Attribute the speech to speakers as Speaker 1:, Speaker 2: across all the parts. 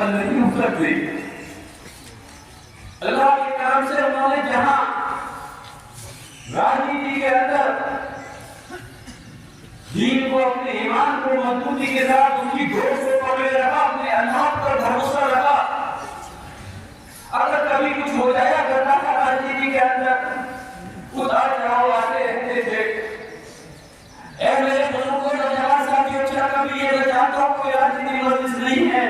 Speaker 1: عمل نہیں ہو سکتے۔ اللہ کے کرم سے انہوں نے جہاں راجنیتی کے اندر دین کو، اپنے ایمان کو مضبوطی کے ساتھ ان کی گروہ کو پکڑے رکھا، اپنے اللہ پر بھروسہ رکھا، اگر کبھی کچھ ہو جایا کرتا تھا راجنیتی کے اندر، اتار چڑھاؤ آتے رہتے تھے۔ اے میرے بزرگوں نوجوان ساتھیوں، کیا کبھی یہ میں جانتا ہوں کوئی راجنیتی مجلس نہیں ہے،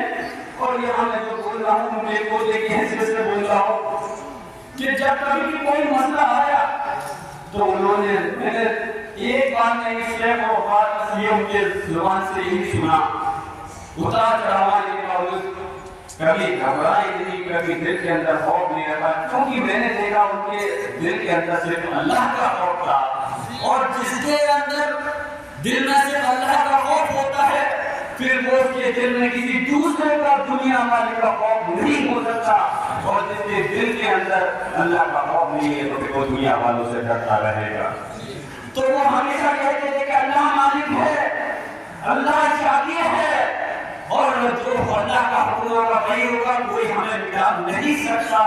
Speaker 1: اور یہاں میں جو بول رہا ہوں میرے پوتے کی حیثیت سے بول رہا ہوں کہ جب کبھی بھی کوئی مسئلہ آیا تو انہوں نے میں ایک بار نہیں شیخ و بار مسیحوں کے زبان سے ہی سنا، اتار چڑھاؤ آنے کے باوجود کبھی گھبرائی نہیں، کبھی دل کے اندر خوف نہیں رکھا، کیونکہ میں نے دیکھا ان کے دل کے اندر صرف اللہ کا خوف تھا، اور جس کے اندر دل میں صرف اللہ کا خوف ہوتا ہے پھر وہ اس کے دل میں کسی دوسرے کا، دنیا والے کا خوف نہیں ہو سکتا، اور جس کے دل کے اندر اللہ کا خوف نہیں ہے تو پھر وہ دنیا والوں سے ڈرتا رہے گا۔ تو وہ ہمیشہ کہتے تھے کہ اللہ مالک ہے، اللہ شاکر ہے، اور جو اللہ کا حکم ہوگا وہی ہوگا، کوئی ہمیں مٹا نہیں سکتا۔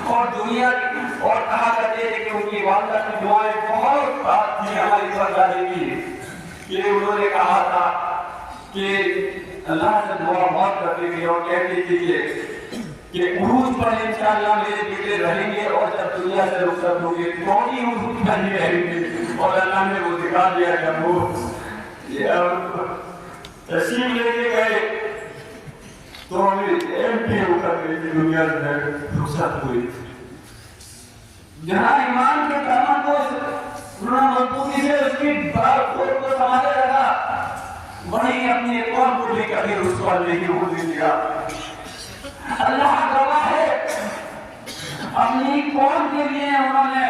Speaker 1: اور دنیا اور کہا کرتے تھے کہ ان کی والدہ کی دعائیں بہت بات تھی ہماری پردادے کی، کہ انہوں نے کہا تھا کہ اللہ سے دعا بہت کرتے تھے اور کہتے تھے کہ عروج پر انشاءاللہ میرے بیٹے رہیں گے، اور جب دنیا سے رخصت ہوں گے تو ہی عروج پر ہی رہیں گے، اور اللہ نے وہ دکھا دیا جب وہ تشریف لے کے گئے تو ہمیں ایم پی ہو کر گئی دنیا سے رخصت ہوئی۔ جہاں ایمان کے کاموں کو انہوں نے مضبوطی سے اس کی بات کو سنبھالے رکھا، وہیں اپنی قوم کو بھی کبھی رسوا نہیں ہونے دیا۔ اللہ گواہ ہے، اپنی قوم کے لیے انہوں نے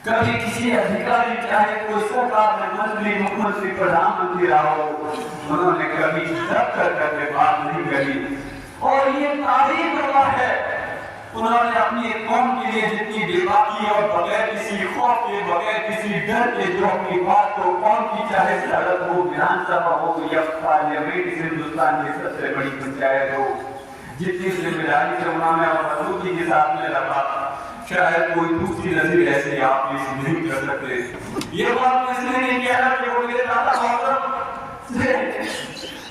Speaker 1: کبھی کسی ادھیکاری، چاہے کوئی سرکار میں منتری، مکھمنتری، پردھان منتری رہا ہو، انہوں نے کبھی دفتر کر کے بات نہیں کری، اور یہ تاریخ گواہ ہے انہوں نے اپنی قوم کے لیے جتنی بےباکی اور بغیر کسی خوف کے، بغیر کسی ڈر کے جو اپنی بات کو قوم کی، چاہے صدارت ہو، ویدھان سبھا ہو یا پارلیمنٹ، ہندوستان کی سب سے بڑی پنچایت ہو، جتنی ذمہ داری سے انہوں نے اور مضبوطی کے ساتھ میں رکھا، شاید کوئی دوسری نظیر ایسے آپ پیش نہیں کر سکتے۔ یہ بات اس لیے نہیں کہہ رہا کہ وہ میرے دادا محترم سے،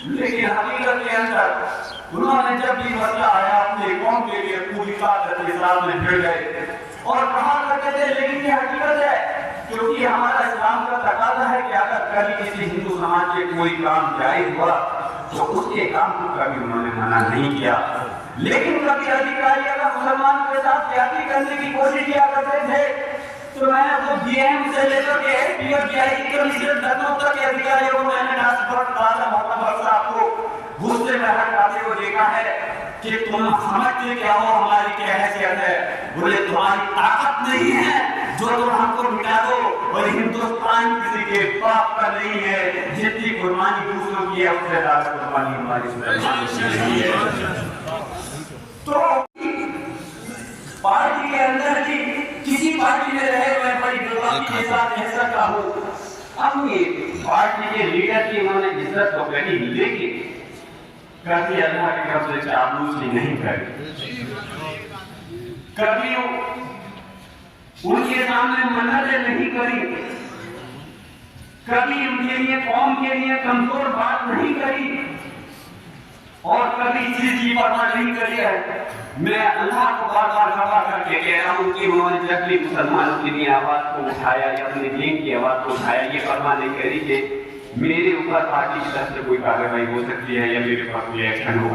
Speaker 1: لیکن حقیقت کے اندر انہوں نے جب بھی مسئلہ آیا اپنے قوم کے لیے پوری قادت کے سامنے پھر گئے اور کہا کرتے تھے، لیکن یہ حقیقت ہے کیونکہ ہمارا اسلام کا تقاضا ہے کہ اگر کبھی کسی ہندو سماج کے کوئی کام جائز ہوا تو اس کے کام کو کبھی انہوں نے منع نہیں کیا، لیکن کبھی ادھیکاری اگر مسلمان کے ساتھ زیادتی کرنے کی کوشش کیا کرتے تھے تو میں نے وہ ڈی ایم سے لے کر کے ایس پی اور ڈی آئی جی کمیشنر تک تک کے ادھیکاریوں کو میں نے ٹرانسپورٹ دادا محمد صاحب کو غصے میں ہٹاتے ہوئے دیکھا ہے کہ تم سمجھتے کیا ہو، ہماری کیا حیثیت ہے؟ بولے تمہاری طاقت نہیں ہے جو تم ہم کو مٹا دو، اور ہندوستان کسی کے باپ کا نہیں ہے، جتنی قربانی دوسروں کی ہے اس سے زیادہ قربانی ہماری ہے۔ تو پارٹی کے اندر کی کسی پارٹی میں رہے میں بڑی بےباکی کے ساتھ کہہ سکتا ہوں، اپنی پارٹی کے لیڈر کی انہوں نے عزت تو کری، لیکن کبھی اللہ کے قبضے چاپلوسی نہیں کری، کبھی ان کے سامنے منتیں نہیں کری، کبھی ان کے لیے قوم کے لیے کمزور بات نہیں کری، اور کبھی چیز کی پرواہ نہیں کری ہے۔ میں اللہ کو بار بار خبر کر کے کہہ رہا ہوں کہ انہوں نے جب بھی مسلمانوں کی لیے آواز کو اٹھایا یا اپنے دین کی آواز کو اٹھایا، یہ پرواہ نہیں کری کہ میرے اوپر پارٹی کی طرف سے کوئی کارروائی ہو سکتی ہے یا میرے اوپر کوئی ایکشن ہوگا۔